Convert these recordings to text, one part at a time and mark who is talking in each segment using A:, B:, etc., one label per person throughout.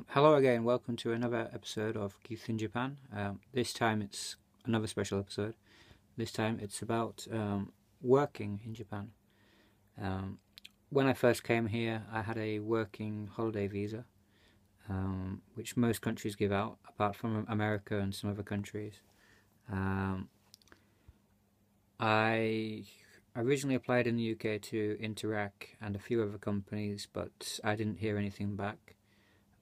A: Hello again, welcome to another episode of Youth in Japan. This time it's another special episode. This time it's about working in Japan. When I first came here, I had a working holiday visa, which most countries give out, apart from America and some other countries. I originally applied in the UK to Interac and a few other companies, but I didn't hear anything back.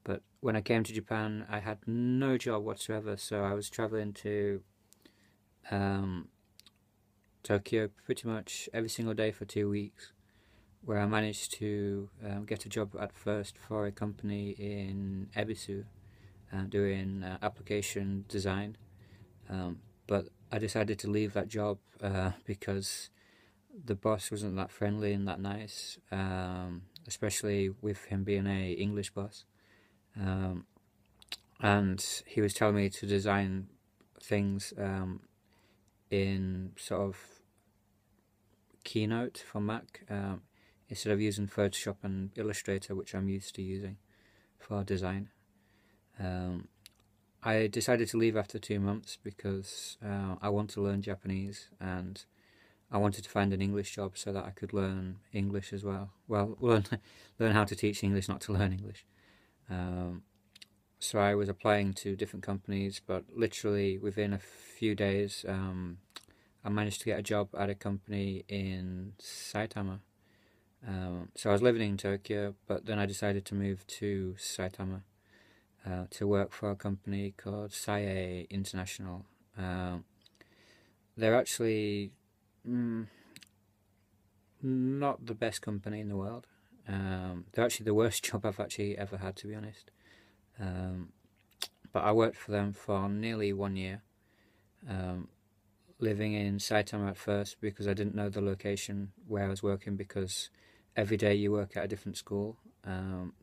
A: But when I came to Japan, I had no job whatsoever, so I was traveling to Tokyo pretty much every single day for 2 weeks, where I managed to get a job at first for a company in Ebisu, doing application design. But I decided to leave that job because the boss wasn't that friendly and that nice, especially with him being a English boss. And he was telling me to design things in sort of Keynote for Mac, instead of using Photoshop and Illustrator, which I'm used to using for design. I decided to leave after 2 months because I want to learn Japanese, and I wanted to find an English job so that I could learn English as well. Well, learn how to teach English, not to learn English. So I was applying to different companies, but literally within a few days, I managed to get a job at a company in Saitama. So I was living in Tokyo, but then I decided to move to Saitama to work for a company called Saiei International. They're actually not the best company in the world. They're actually the worst job I've actually ever had, to be honest. But I worked for them for nearly 1 year, living in Saitama at first because I didn't know the location where I was working, because every day you work at a different school.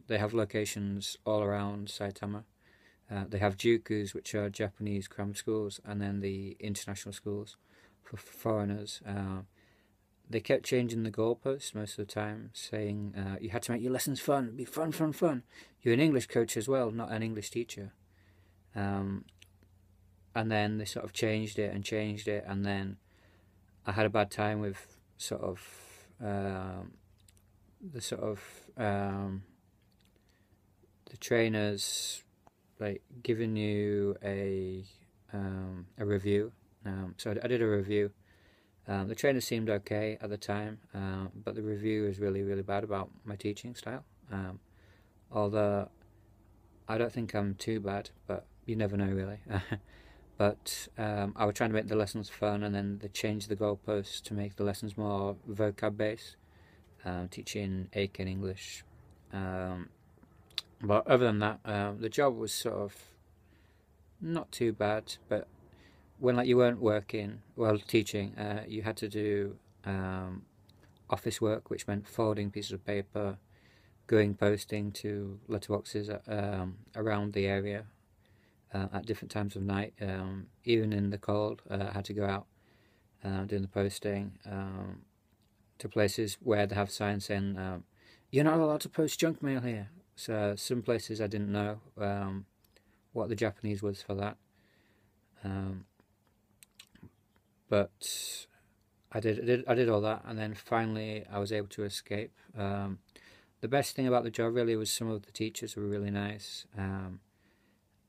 A: They have locations all around Saitama. They have jukus, which are Japanese cram schools, and then the international schools for foreigners. They kept changing the goalposts most of the time, saying you had to make your lessons fun, be fun, fun, fun. You're an English coach as well, not an English teacher. And then they sort of changed it, and then I had a bad time with the trainers like giving you a review. So I did a review. The trainer seemed okay at the time, but the review was really, really bad about my teaching style. Although I don't think I'm too bad, but you never know really. But I was trying to make the lessons fun, and then they changed the goalposts to make the lessons more vocab based, teaching Aiken English. But other than that, the job was sort of not too bad, but when you weren't working, teaching, you had to do office work, which meant folding pieces of paper, going posting to letterboxes around the area at different times of night. Even in the cold, I had to go out doing the posting to places where they have signs saying you're not allowed to post junk mail here. So some places I didn't know what the Japanese was for that. But I did all that, and then finally I was able to escape. The best thing about the job really was some of the teachers were really nice,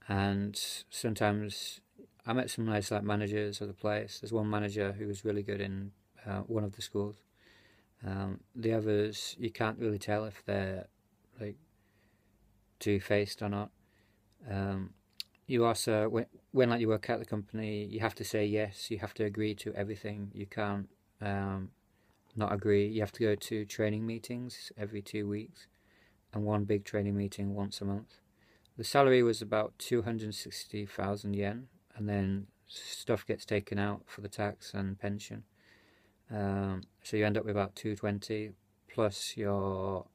A: and sometimes I met some nice managers of the place. There's one manager who was really good in one of the schools. The others, you can't really tell if they're two-faced or not. You also, when you work at the company, you have to say yes. You have to agree to everything. You can't not agree. You have to go to training meetings every 2 weeks, and one big training meeting once a month. The salary was about 260,000 yen, and then stuff gets taken out for the tax and pension. So you end up with about 220 plus your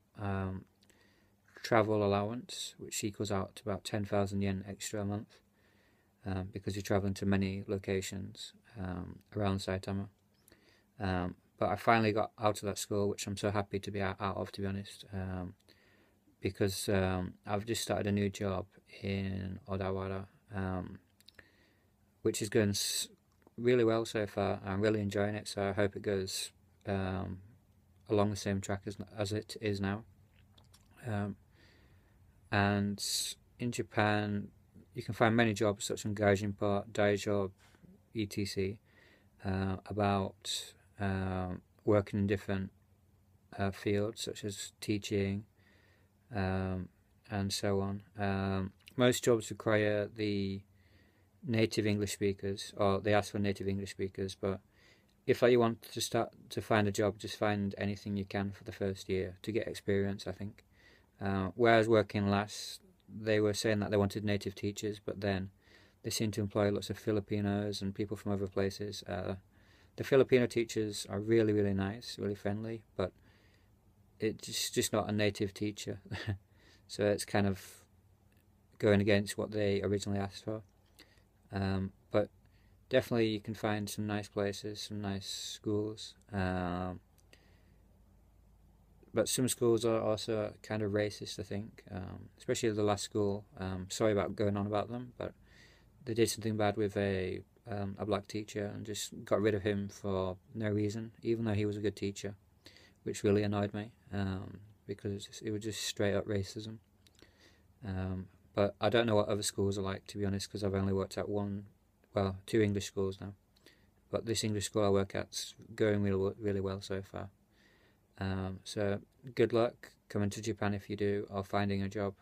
A: travel allowance, which equals out to about 10,000 yen extra a month, because you're traveling to many locations around Saitama. But I finally got out of that school, which I'm so happy to be out of, to be honest. because I've just started a new job in Odawara, which is going really well so far. I'm really enjoying it, so I hope it goes along the same track as it is now. And in Japan, you can find many jobs such as gaijinpa, daijob, etc. About working in different fields such as teaching and so on. Most jobs require the native English speakers, or they ask for native English speakers, but if you want to start to find a job, just find anything you can for the first year to get experience, I think. Where I was working last, they were saying that they wanted native teachers, but then they seem to employ lots of Filipinos and people from other places. The Filipino teachers are really, really nice, really friendly, but it's just not a native teacher. So it's kind of going against what they originally asked for. But definitely you can find some nice places, some nice schools. But some schools are also kind of racist, I think, especially the last school. Sorry about going on about them, but they did something bad with a black teacher and just got rid of him for no reason, even though he was a good teacher, which really annoyed me, because it was just straight up racism. But I don't know what other schools are like, to be honest, because I've only worked at two English schools now. But this English school I work at's going really, really well so far. So good luck coming to Japan if you do, or finding a job.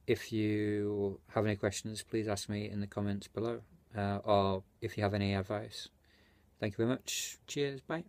A: If you have any questions, please ask me in the comments below, or if you have any advice. Thank you very much. Cheers. Bye.